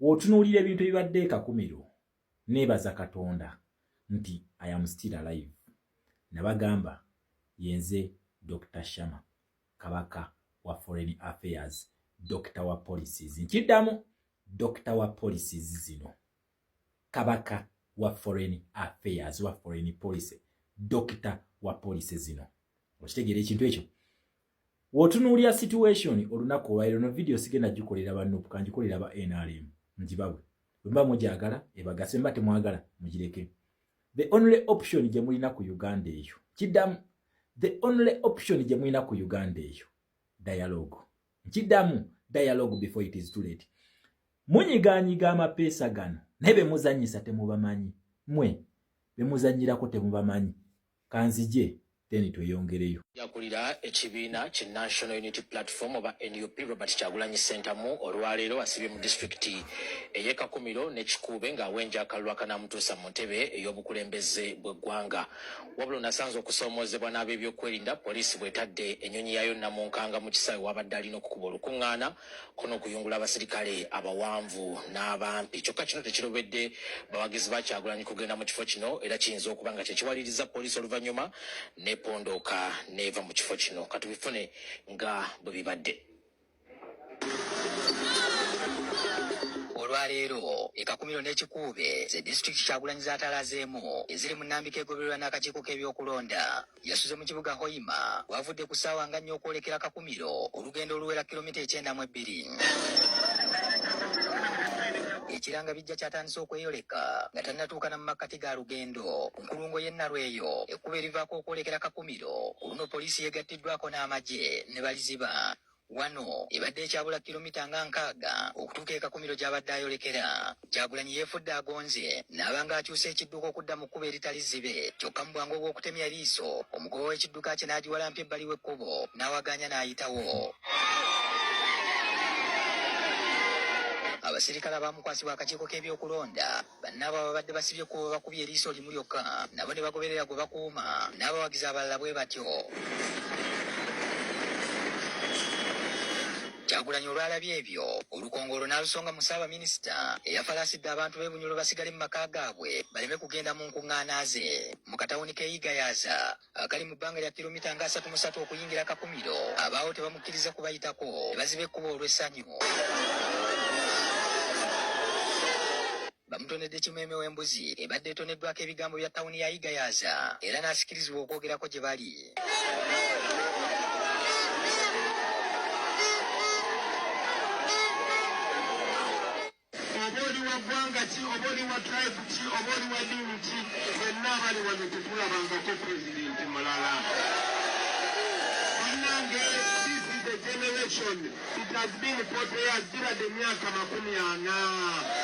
Wotunuulira ebintu ebibadde Kakumiro neebaza Katonda nti I am still alive. Nabagamba yenze Dr. Shama Kabaka wa Foreign Affairs, Dr. wa Policies. Nkiddamu Dr. wa Policies zino. Kabaka wa Foreign Affairs wa Foreign Policy. Dr. wa Policies zino. Okitegeera ekintu ekyo. Wotunuulira situation olunaku olwairo no video sigenda gikolera banno kangikolera ba NRM. Njibawe. Bwemba mujagala ebagase mba temwagala mugireke. The only option gye mulina ku Uganda eyo. Kiddamu. The only option gye mulina ku Uganda eyo. Dialogue. Kiddamu. Dialogue before it is too late. Munyiganyiga amapeesa gano. Naye bemuzanyisa temubamanyi. Mwe. Bemuzanyirako temubamanyi. Kanzije. Then tweyongereyo. Yakulira ekibiina ki National Unity Platform oba NUP Robert Kyagulanyi Ssentamu olwaleero asibye mu district ey'e Kakumiro ne Kikuube ng'awenja akalulu akanamutuusa mu ntebe ey'obukulembeze bw'eggwanga. Wabula nasanze okusoomoozebwa n'ab'ebyokwerinda poliisi bw'etadde ennyonyi yaayo Namunkanga mu kisaawe wabadde alina okukuba olukuŋŋaana kono okuyungula abasirikale abawanvu n'abampi. Kyokka kino tekirobedde bawagizi ba Kyagulanyi kugenda mu kifo kino era kiyinza okuba nga kyekiwaliriza poliisi oluvannyuma nepondoka neva mu kifo kino katubifune nga bwe bibadde. Olwaleero e Kakumiro n'Ekikuube ze district Kyagulanyi zaatalazeemu eziri mu nnambika egobererwa n'akakiiko k'ebyokulonda yasuze mu kibuga Hoima wavudde ku ssaawa nga nnyo okwolekera Kakumiro olugendo oluwera kilomita 92. Ekiranga bijja kyatandise okweyoleka nga tannatuuka mu makkati ga lugendo ku nkulungo y'e Nalweyo ekkuba erivaako okwolekera Kakumiro. Oluno poliisi yegattiddwako n'amagye ne baliziba. Wano ebadde ekyabula kilomita nga 6 okutuuka e Kakumiro gy'abadde ayolekera. Kyagulanyi yeefudde agonze n'abanga akyusa ekidduka okudda mu kkubo eritali zibe. Kyokka mu bwangu obw'okutemya liiso omugoba w'ekidduka kye n'agiwalampya ebbali w'ekkubo n'awaganya n'ayitawo. Abasirikale abamukwasibwa akakiiko k'ebyokulonda bannaabo ababadde basibye kuba bakubye eriiso limu lyokka nabo ne bagoberera gwe bakuuma n'abawagizi abalala bwe batyo. Kyagulanyi olwalabye ebyo olukongolo n'alusonga mu Ssaabaminisita eyafalaasidde abantu b'e Bunyoro basigale mu maka gaabwe baleme kugenda mu nkuŋŋaana ze. Mu katawuni k'e Igayaza akali mu bbanga lya kilomita nga 33 okuyingira Kakumiro abaawo tebamukkiriza kubayitako baziba ekkubo olw'essanyu. Bamutonedde Kimweme w'embuzi ebadde etoneddwako ebigambo bya tawuni ya Igayaza era n'asikirizibwa okwogerako gye bali. Oboli wa ggwanga ki, oboli wa tribe ki, oboli wa ddiini ki, bonna abali wano tetulabangako pulezidenti mulala. Bannange, this is the generation. It has been 40 years, giradde emyaka 40.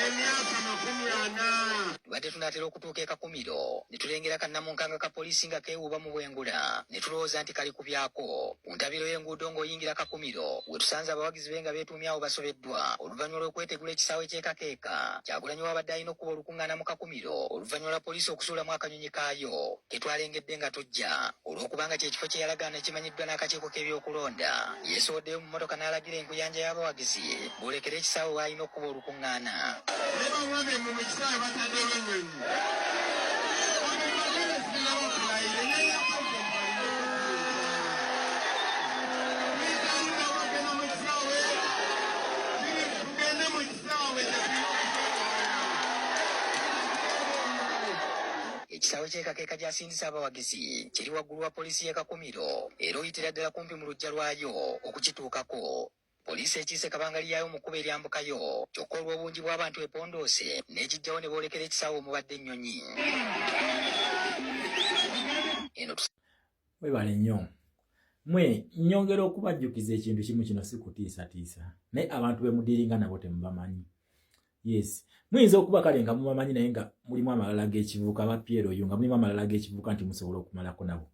Emyaka 40. Tubadde tunaatera okutuuka e Kakumiro ne tulengera kannamunkanga ka poliisi nga keewuuba mu bwengula ne tulowooza nti kali kubyako. Ku ntabiro y'enguudo ng'oyingira Kakumiro we tusanze abawagizi be nga beetuumye awo basobeddwa oluvannyuma lw'okwetegula ekisaawe ky'ekakeeka. Kyagulanyi wabadde alina okuba olukuŋŋaana mu Kakumiro oluvannyuma lwa poliisi okusuulamu akanyonyi kaayo ke twalengedde nga tujja olw'okubanga kye kifo kye yalagaana ekimanyiddwa n'akakiiko k'ebyokulonda. Yeesowoddeyo mu mmotoka n'alagira enkuyanja y'abawagizi boolekere ekisaawe w'alina okuba olukuŋŋaana. Nebawabe mu kisaawe bataddewo ennyonyi. Ekisaawe ky'ekakeeka gy'asindisa abawagizi kiri waggulu wa poliisi y'e Kakumiro era oyitira ddala kumpi mu luggya lwayo okukituukako. Poliisi ekiise kabangali yaayo mu kkubo eryambukayo kyokka olw'obungi bw'abantu epondoose n'egijjawo ne boolekera ekisaawe omubadde ennyonyi. Webale nnyo. Mwe nnyongera okubajjukiza ekintu kimu kino si kutiisatiisa naye abantu be mudiringa nabo temubamanyi. Yes. Muyinza okuba kale nga mubamanyi naye nga mulimu amalala g'ekivubuka aba Piero yo nga mulimu amalala g'ekivubuka nti musobola okumalako nabo.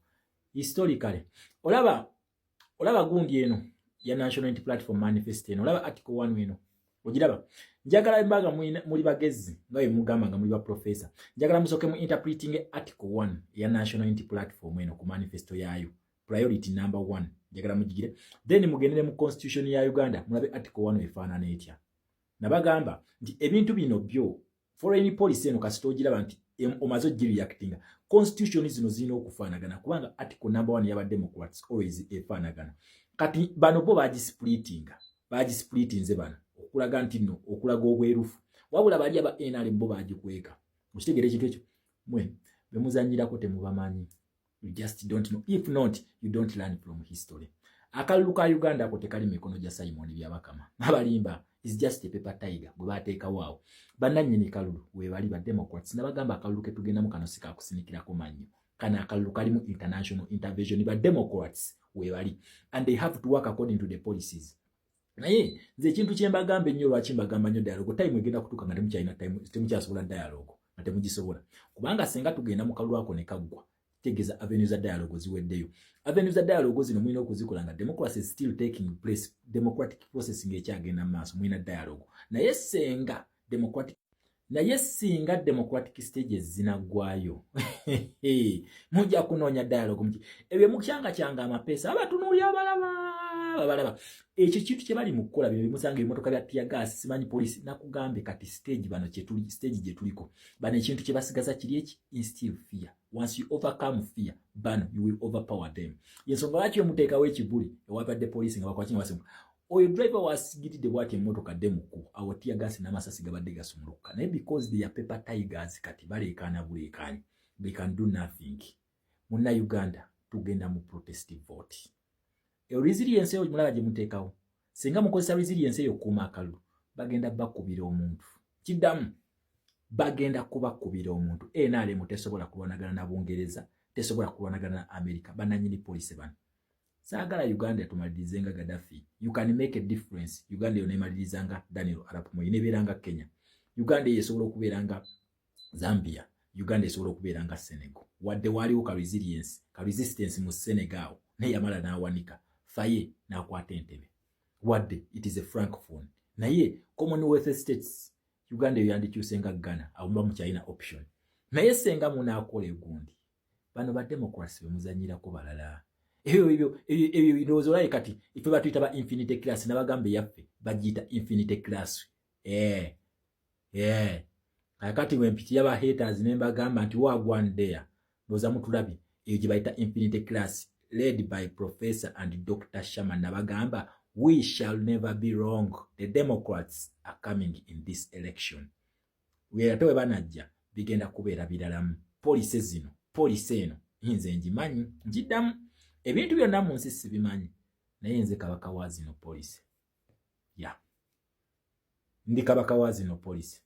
Historically olaba gundi eno ya National Unity Platform Manifesto eno olaba article 1 eno ogiraba. Njagala mbaga muli bagezi nga bwe mugamba nga muli ba professor. Njagala musoke mu interpreting article 1 ya National Unity Platform eno ku manifesto yayo. Priority number 1. Njagala mugigire. Then mugendere mu constitution ya Uganda mulabe article 1 efaanana etya. nabagamba nti ebintu bino byo foreign policy eno kasito ogiraba nti omazo reacting constitution zino zino okufaanagana kubanga article number 1 yaba Democrats always efaanagana kati bano bo bagisplitinze bano okulaga nti no okulaga obwerufu wabula bali aba NRM bo bagikweka mukitegere ekintu ekyo mwe bemuzanyirako temubamanyi you just don't know if not you don't learn from history akalulu ka Uganda ko tekali mikono gya Simon byabakama abalimba is just a paper tiger bwe bateeka waawo bannannyini kalulu we bali ba Democrats nabagamba akalulu ke tugenda mu kano sika kusinikirako mannyo kana akalulu kalimu international intervention ba Democrats we bali and they have to work according to the policies naye nze ekintu kyembagambe nnyo lwaki mbagamba nnyo dialogue time egenda kutuuka nga temukyalina time temukyasobola dialogue nga temugisobola kubanga senga tugenda mu kalulu ako ne kaggwa tegeza avenues za dialogue ziweddeyo avenues za dialogue zino mwina okuzikola nga democracy is still taking place democratic process ng'ekyagenda mu maaso mwina dialogue naye singa democratic stages zinaggwayo mujja kunoonya dialogue muki ebyo mukyanga amapeesa abatunuulya abalaba ekyo kintu kye bali mu kukola bino bimusanga ebimotoka bya tear gas simanyi police nakugambe kati stage bano stage gye tuliko bano ekintu kye basigaza kiri eki instill fear once you overcome fear bano you will overpower them yensonga lwaki omuteekawo ekibuli ewabadde police nga bakwakinga basenga oyo driver wasigidde bwati emmotoka demuku awo tear gas n'amasasi gabadde gasumuluka naye because they are paper tigers kati baleekaana buleekaani they can do nothing munna Uganda tugenda mu protest vote resilience eyo mulaba gye muteekawo singa mukozesa resilience eyo kuuma akalulu bagenda bakubira omuntu kiddamu bagenda kubakubira omuntu NRM tesobola kulwanagana na Bungereza tesobola kulwanagana na America bananyini police bano saagala Uganda etumalirize nga Gaddafi you can make a difference Uganda yo nemaliriza nga Daniel Arap Moi nebeera nga Kenya Uganda yesobola okubeera nga Zambia Uganda esobola okubeera nga Senegal wadde waliwo ka resistance mu Senegal naye yamala n'awanika faye n'akwata entebe wadde it is a francophone naye Commonwealth States Uganda yo yandikyuse nga Ghana awumba mu China option naye senga munaakola egundi bano ba democracy bemuzanyirako balala ebyo ndowooza olaye kati ife batuyita ba infinite class n'abagambe yaffe bagiyita infinite class kati wempitira ba haters ne mbagamba nti wagwandea ndowooza mutulabye eyo gye bayita infinite class led by Professor and Dr. Sharma nabagamba we shall never be wrong the Democrats are coming in this election weeratowe banajja bigenda kubeera biralamu police eno nze njimanyi njiddamu ebintu byonna mu nsi sibimanyi naye nze kabaka wa zino police ndi kabaka wa zino police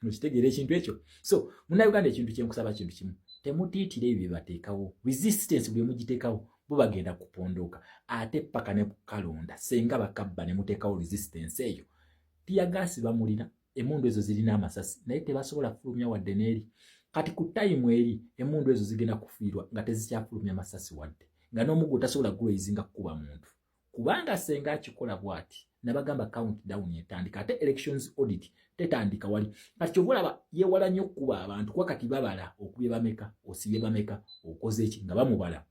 mukitegeera ekintu ekyo so muna Uganda ekintu kyenkusaba kintu kimu temutiitire ebyo bateekawo resistance bwe mugiteekawo bo bagenda kupondoka ate paka ne kalonda senga bakabba ne muteekawo resistance eyo tiyagasi bamulina emundu ezo zirina amasasi naye tebasobola kufulumya wadde neeri kati ku time eri emundu ezo zigenda kufiirwa nga tezikyafulumya amasasi wadde nga n'omuggo tasobola gulayizinga kukuba muntu kubanga senga akikola bwati nabagamba countdown etandika ate elections audit tetandika wali kati kyovulaba yewala nnyo okuba abantu kuba kati babala okubye bameka osibye bameka okoze eki nga bamubala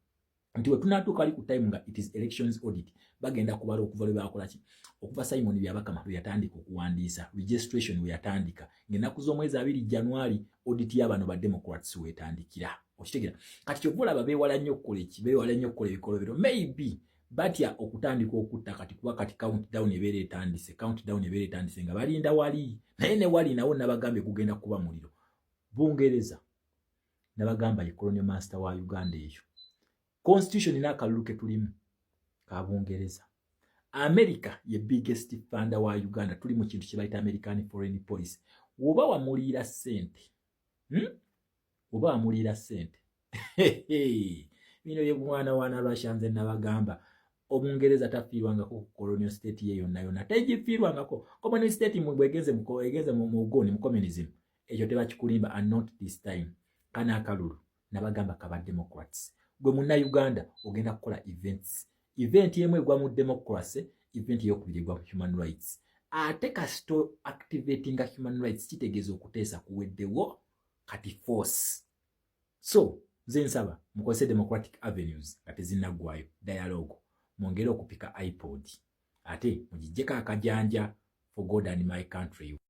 nti we tunatuuka ali ku time nga it is elections audit bagenda kubala okuva lwe bakola ki okuva Simon byabakama lwe yatandika okuwandiisa registration we yatandika ng'ennaku z'omwezi 2 January audit y'abano ba Democrats wetandikira okitegera kati kyovulaba beewala nnyo okukola eki beewala nnyo okukola ebikolobero maybe batya okutandika okutta kati kuba kati countdown ebeera etandise nga balinda wali naye ne wali nawo nabagambe kugenda kuba muliro Bungereza nabagamba ye colonial master wa Uganda eyo constitution n'akalulu ke tulimu ka Bungereza America ye biggest funder wa Uganda tuli mu kintu kye bayita American foreign policy oba wamulira sente bino ye mwana wana lwashanze nabagamba Obungereza tafiirwangako ku colonial state ye yonna tegifiirwangako colonial state mwegeze mu ugoni mu communism ekyo tebakikulimba and not this time kana akalulu nabagamba kaba Democrats gwe munna Uganda ogenda kukola event yemwe egwa mu democracy event eyokubiri egwa mu human rights ate kasito activating human rights kitegeeza okuteesa kuweddewo kati force so nze nsaba mukozese democratic avenues nga tezinnaggwayo dialogue mwongere okupika iPod ate mugijjeko akajanja for God and my country.